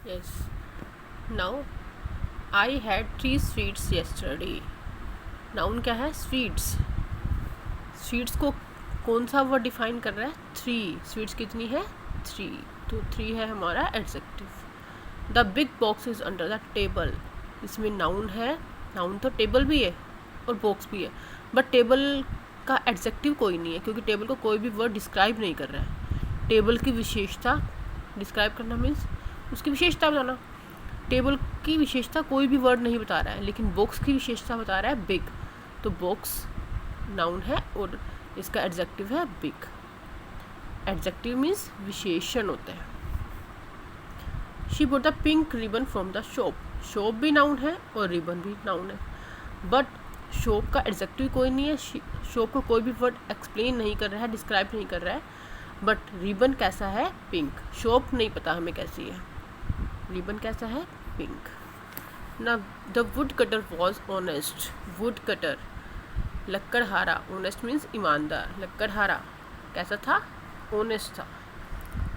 Yes. Now I had 3 sweets yesterday. Noun क्या है? Sweets. Sweets को कौन सा वर्ड डिफाइन कर रहा है? 3। स्वीट्स कितनी है? 3। तो 3 है हमारा adjective. The big box is under the table. इसमें नाउन है। नाउन तो टेबल भी है और बॉक्स भी है, बट टेबल का एडजेक्टिव कोई नहीं है क्योंकि टेबल को कोई भी वर्ड डिस्क्राइब नहीं कर रहा है। टेबल की विशेषता डिस्क्राइब करना मीन्स उसकी विशेषता बताना। टेबल की विशेषता कोई भी वर्ड नहीं बता रहा है, लेकिन बॉक्स की विशेषता बता रहा है बिग। तो बॉक्स नाउन है और इसका एडजेक्टिव है बिग। एडजेक्टिव मीन्स विशेषण होता है। She bought the pink ribbon from the shop. Shop भी नाउन है और रिबन भी नाउन है, बट शॉप का एडजेक्टिव कोई नहीं है। शॉप को कोई भी वर्ड एक्सप्लेन नहीं कर रहा है, डिस्क्राइब नहीं कर रहा है। बट रिबन कैसा है? पिंक। शॉप नहीं पता हमें कैसी है, रिबन कैसा है? पिंक। ना the woodcutter was honest. Woodcutter लक्कड़हारा। ऑनेस्ट मीन्स ईमानदार। लक्कड़हारा कैसा था? ऑनेस्ट था।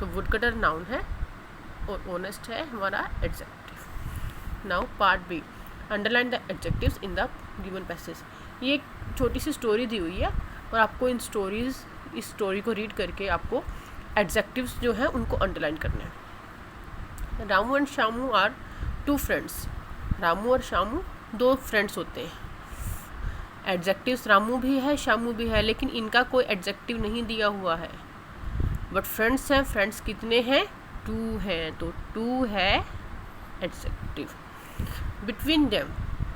तो वुड कटर नाउन है और ऑनेस्ट है हमारा adjective. Now part B, underline the adjectives in the given passage. ये एक छोटी सी स्टोरी दी हुई है और आपको इस स्टोरी को रीड करके आपको एडजेक्टिव्स जो हैं उनको अंडरलाइन करने हैं। Ramu and Shamu are 2 friends. Ramu और शामू 2 फ्रेंड्स होते हैं। एडजेक्टिव्स रामू भी है, शामू भी है, लेकिन इनका कोई एडजेक्टिव नहीं दिया हुआ है, बट फ्रेंड्स हैं। फ्रेंड्स कितने हैं? 2 हैं, तो 2 है एडजेक्टिव। बिटवीन देम,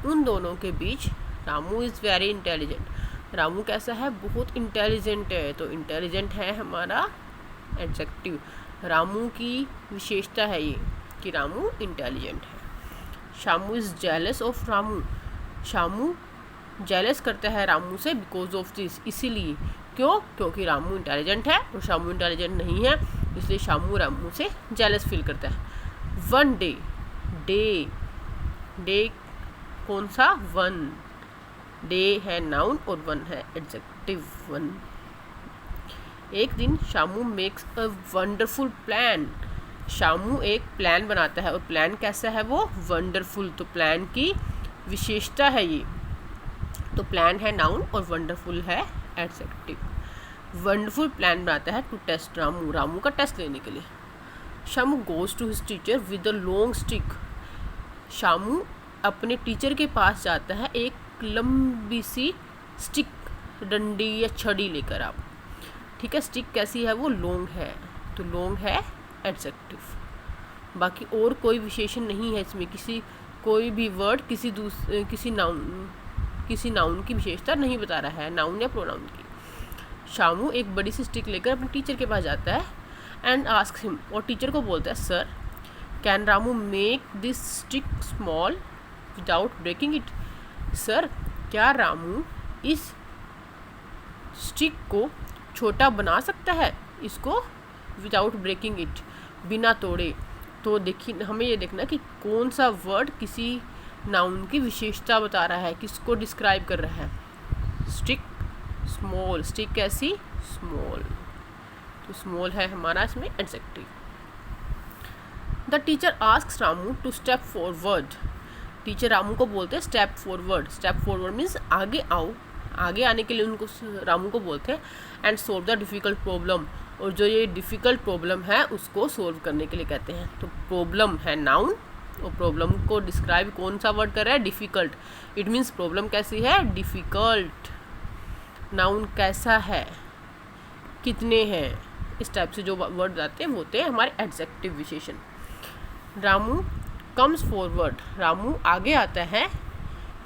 उन दोनों के बीच, Ramu is very intelligent. Ramu कैसा है? बहुत इंटेलिजेंट है, तो इंटेलिजेंट है हमारा एडजेक्टिव। रामू की विशेषता है ये कि रामू इंटेलिजेंट है। Shamu is jealous of Ramu. Shamu jealous करता है रामू से बिकॉज ऑफ दिस, इसीलिए। क्यों? क्योंकि रामू इंटेलिजेंट है और शामू इंटेलिजेंट नहीं है, इसलिए शामू रामू से जेलस फील करता है। वन डे, डे डे कौन सा? 1। डे है नाउन और 1 है एडजेक्टिव। 1। एक दिन Shamu makes a wonderful plan. Shamu एक प्लान बनाता है और प्लान कैसा है? वो वंडरफुल। तो प्लान की विशेषता है ये। तो प्लान है नाउन और वंडरफुल है एडजेक्टिव। वंडरफुल प्लान बनाता है टू टेस्ट रामू। रामू का टेस्ट लेने के लिए। Shamu goes to his teacher with a long stick. Shamu अपने टीचर के पास जाता है एक लंबी सी स्टिक, डंडी या छड़ी लेकर। आप ठीक है, स्टिक कैसी है? वो लॉन्ग है, तो लॉन्ग है एडजेक्टिव। बाकी और कोई विशेषण नहीं है इसमें। कोई भी वर्ड किसी नाउन की विशेषता नहीं बता रहा है, नाउन या प्रोनाउन की। शामू एक बड़ी सी स्टिक लेकर अपने टीचर के पास जाता है एंड आस्क हिम, और टीचर को बोलता है, sir can Ramu make this stick small without breaking it. Sir क्या रामू इस स्टिक को छोटा बना सकता है, इसको विदाउट ब्रेकिंग इट, बिना तोड़े। तो देखिए, हमें ये देखना कि कौन सा वर्ड किसी नाउन की विशेषता बता रहा है, किसको डिस्क्राइब कर रहा है। स्टिक स्मॉल, स्टिक कैसी? स्मॉल। तो स्मॉल है हमारा इसमें adjective. The teacher asks Ramu to step forward. Teacher Ramu को बोलते हैं step forward. Step forward means आगे आओ। आगे आने के लिए उनको रामू को बोलते हैं and solve the difficult problem. और जो ये डिफ़िकल्ट प्रॉब्लम है उसको सोल्व करने के लिए कहते हैं। तो प्रॉब्लम है नाउन और प्रॉब्लम को डिस्क्राइब कौन सा वर्ड कर रहा है? डिफ़िकल्ट। इट मीन्स प्रॉब्लम कैसी है? डिफ़िकल्ट। नाउन कैसा है? कितने हैं? इस टाइप से जो वर्ड आते हैं वो होते हैं हमारे एडजेक्टिव विशेषण। Ramu comes forward. रामू आगे आता है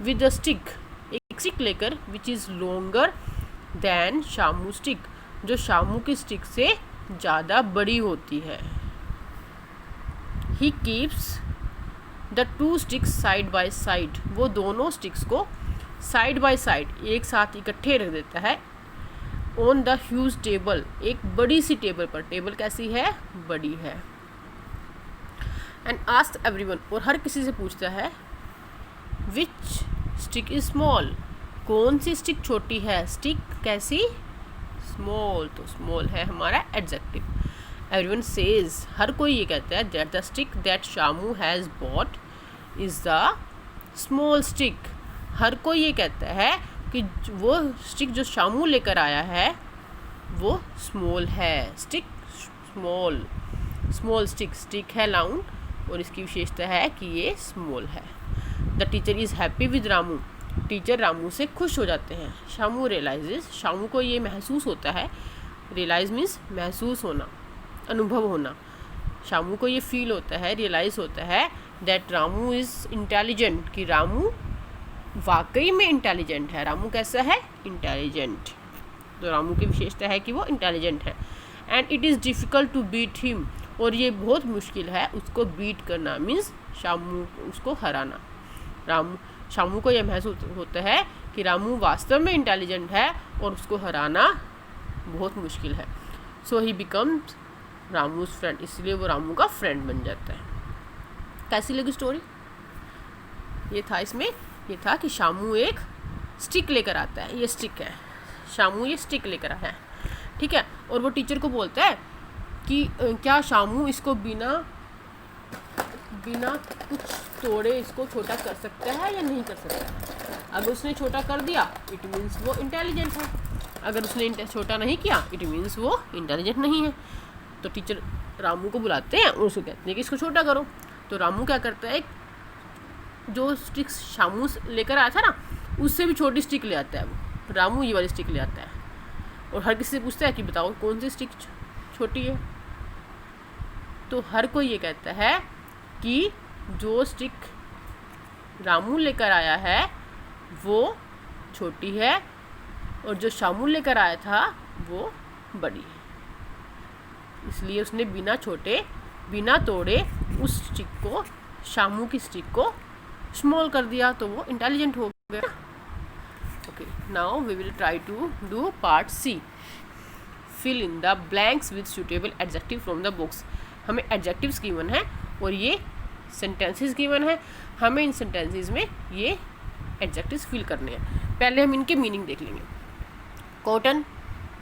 विद अ स्टिक, एक स्टिक लेकर, which is longer than Shamu stick, जो शामू की स्टिक से ज़्यादा बड़ी होती है। He keeps the 2 sticks side by side. वो दोनों स्टिक्स को साइड बाय साइड एक साथ इकट्ठे रख देता है। ऑन द ह्यूज टेबल, एक बड़ी सी टेबल पर। टेबल कैसी है? बड़ी है। एंड आस्क एवरीवन, और हर किसी से पूछता है, विच स्टिक इज स्मॉल, कौन सी स्टिक छोटी है? स्टिक कैसी? स्मॉल। तो स्मॉल है हमारा एडजेक्टिव। एवरीवन सेज, हर कोई ये कहता है, that the stick that Shamu has bought is the small stick. हर कोई ये कहता है कि वो स्टिक जो शामू लेकर आया है वो स्मॉल है। Stick small, small stick, stick है नाउन और इसकी विशेषता है कि ये स्मॉल है। The teacher is happy with Ramu, teacher Ramu से खुश हो जाते हैं। शामू रियलाइजेज, शामू को ये महसूस होता है, रियलाइज मीन्स महसूस होना, अनुभव होना। शामू को ये फील होता है, रियलाइज़ होता है दैट रामू इज़ इंटेलिजेंट, कि रामू वाकई में इंटेलिजेंट है। रामू कैसा है? इंटेलिजेंट। तो रामू की विशेषता है कि वो इंटेलिजेंट है। And it is difficult to beat him, और ये बहुत मुश्किल है उसको बीट करना, मीन्स शामू उसको हराना। शामू को यह महसूस होता है कि रामू वास्तव में इंटेलिजेंट है और उसको हराना बहुत मुश्किल है। सो ही बिकम्स रामूज फ्रेंड, इसलिए वो रामू का फ्रेंड बन जाता है। कैसी लगी स्टोरी? ये था इसमें, ये था कि शामू एक स्टिक लेकर आता है, ये स्टिक है, शामू ये स्टिक लेकर आया है, ठीक है। और वो टीचर को बोलता है कि क्या शामू इसको बिना कुछ तोड़े इसको छोटा कर सकता है या नहीं कर सकता? अगर उसने छोटा कर दिया इट मीन्स वो इंटेलिजेंट है, अगर उसने छोटा नहीं किया इट मीन्स वो इंटेलिजेंट नहीं है। तो टीचर रामू को बुलाते हैं और उसको कहते हैं कि इसको छोटा करो। तो रामू क्या करता है, जो स्टिक शामू लेकर आया था ना उससे भी छोटी स्टिक ले आता है वो, रामू ये वाली स्टिक ले आता है और हर किसी से पूछता है कि बताओ कौन सी स्टिक छोटी है। तो हर कोई ये कहता है कि जो स्टिक रामू लेकर आया है वो छोटी है और जो शामू लेकर आया था वो बड़ी है, इसलिए उसने बिना छोटे बिना तोड़े उस स्टिक को, शामू की स्टिक को स्मॉल कर दिया, तो वो इंटेलिजेंट हो गया। Okay, now we will try to do part C. Fill in the blanks with suitable adjective from the books. हमें एडजेक्टिव्स गिवन है और ये सेंटेंसेस गिवन है, हमें इन सेंटेंसेस में ये एडजेक्टिव्स फिल करने हैं। पहले हम इनके मीनिंग देख लेंगे। कॉटन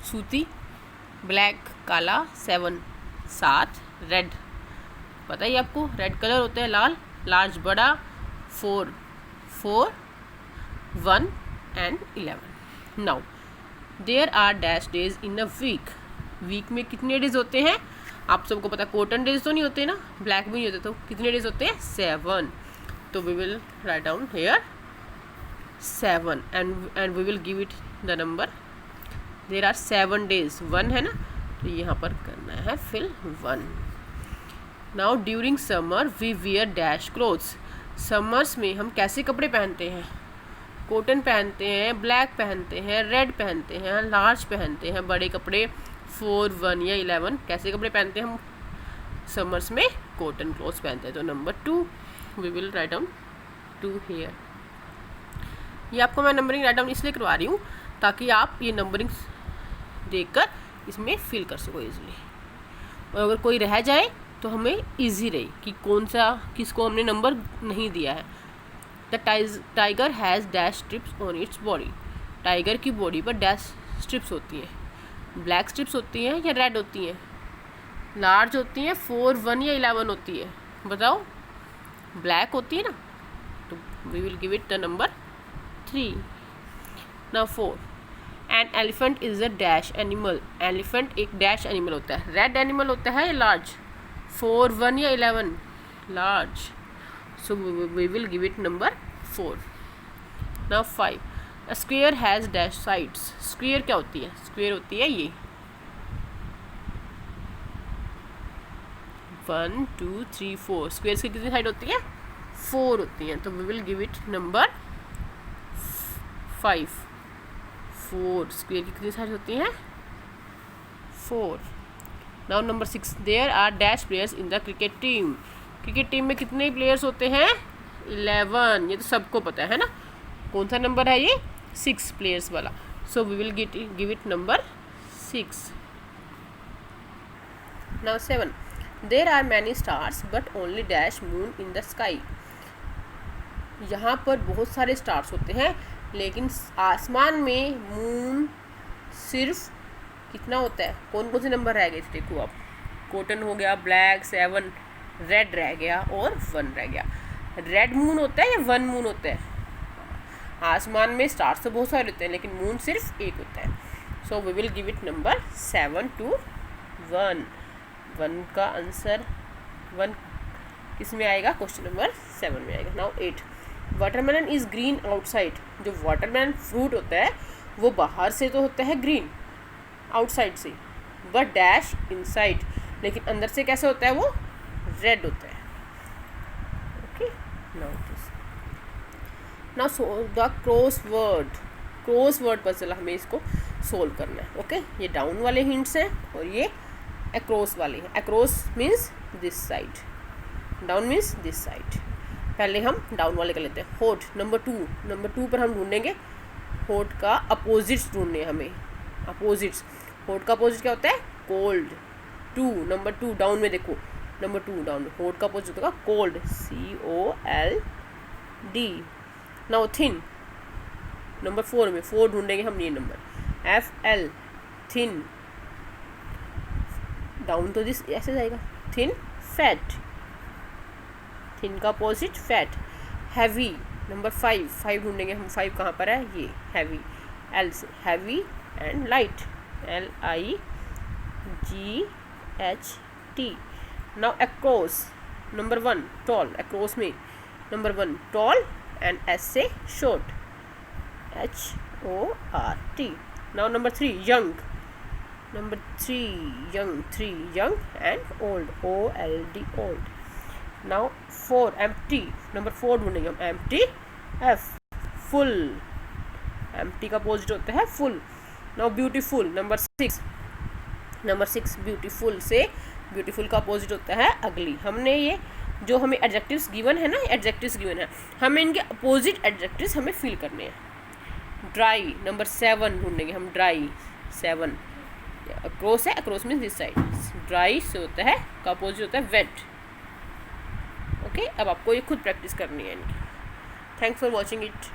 सूती, ब्लैक काला, 7 7, रेड पता ही आपको रेड कलर होता है लाल, लार्ज बड़ा, 4 4, 1 and 11। Now there are dash days in a week. Week में कितने डेज होते हैं? आप सबको पता, कॉटन डेज तो नहीं होते ना, ब्लैक भी नहीं होते, तो कितने डेज होते हैं? 7। तो we will write down here 7 and we will give it the number. There are 7 days, 1 है ना, तो यहाँ पर करना है fill 1। Now during summer we wear dash clothes. Summers में हम कैसे कपड़े पहनते हैं? कॉटन पहनते हैं, ब्लैक पहनते हैं, रेड पहनते हैं, लार्ज पहनते हैं, बड़े कपड़े 4, 1 या 11। कैसे कपड़े पहनते हैं हम समर्स में? कॉटन क्लोथ्स पहनते हैं। तो number 2 we will write down 2 here. ये आपको मैं नंबरिंग राइट डाउन इसलिए करवा रही हूँ ताकि आप ये नंबरिंग देखकर इसमें फिल कर सको इजीली, और अगर कोई रह जाए तो हमें इजी रहे कि कौन सा किसको हमने नंबर नहीं दिया है। The tiger has dash strips on its body. Tiger की बॉडी पर डैश स्ट्रिप्स होती हैं, ब्लैक स्ट्रिप्स होती हैं या रेड होती हैं? लार्ज होती हैं, 4, 1 या 11 होती है? बताओ, ब्लैक होती है ना, तो we will give it the number 3। Now 4, an elephant is a dash animal. Elephant एक डैश एनिमल होता है, रेड एनिमल होता है या लार्ज? 4, 1 या 11? Large, so we will give it number 4. Now 5, a square has dash sides. Square क्या होती है? Square होती है ये 1 2 3 4। स्क्वेयर्स की कितनी साइड होती है? 4 होती हैं, तो we will give it number 5। 4 square की कितनी साइड होती हैं? 4। Now number 6, there are dash players in the cricket team. Cricket team में कितने प्लेयर्स होते हैं? 11। ये तो सबको पता है ना, कौन सा नंबर है ये? 6 प्लेयर्स वाला। So we will give it number 6। Now 7, there are many stars but only dash moon in the sky. यहाँ पर बहुत सारे स्टार्स होते हैं लेकिन आसमान में मून सिर्फ कितना होता है? कौन कौन से नंबर रह गए? देखो आप, कॉटन हो गया, ब्लैक 7, रेड रह गया और 1 रह गया। रेड मून होता है या 1 मून होता है? आसमान में स्टार्स तो बहुत सारे होते हैं लेकिन मून सिर्फ एक होता है। So we will give it number 7 to 1। 1 का आंसर 1 किस में आएगा? क्वेश्चन नंबर 7 में आएगा। Now 8, watermelon is green outside. जो वाटरमेलन फ्रूट होता है वो बाहर से तो होता है ग्रीन, आउटसाइड से, बट डैश इनसाइड, लेकिन अंदर से कैसे होता है? वो रेड होता है। Okay, now so the crossword puzzle हमें इसको सोल्व करना है। ओके, ये डाउन वाले हिंट्स हैं और ये अक्रॉस वाले हैं। Across means this side, down means this side. पहले हम डाउन वाले कर लेते हैं। होठ नंबर 2 पर हम ढूंढेंगे होठ का अपोजिट्स ढूंढने हैं हमें, अपोजिट्स। होठ का अपोजिट क्या होता है? कोल्ड। नंबर 2 डाउन में देखो, नंबर 2 डाउन, होठ का अपोजिट होगा cold, COLD। Now thin number 4 में, 4 ढूंढेंगे हम ये नंबर, FL, थिन। डाउन तो दिस ऐसे जाएगा, थिन, फैट। थिन का अपोजिट फैट। हैवी नंबर 5 ढूंढेंगे हम, 5 कहाँ पर है? ये हैवी, L से, heavy and light, LIGHT। Now across number 1 tall, across में नंबर 1 टॉल एंड S से short, HORT। Now number 3 young, number 3 young and old, OLD, old. Now 4 empty, number 4 ढूंढेंगे हम, एम्प्टी, F, फुल। एम्प्टी का opposite होता है full. Now beautiful number 6 beautiful से, beautiful का opposite होता है अगली। हमने ये जो हमें एडजेक्टिव्स गिवन है ना, एडजेक्टिव्स गिवन है, हमें इनके अपोजिट एडजेक्टिव्स हमें फिल करने हैं। ड्राई नंबर 7 ढूंढेंगे हम, ड्राई 7, अक्रॉस है, across means this side. Dry से होता है का अपोजिट होता है वेट। ओके, अब आपको ये खुद प्रैक्टिस करनी है इनकी। Thanks for watching it.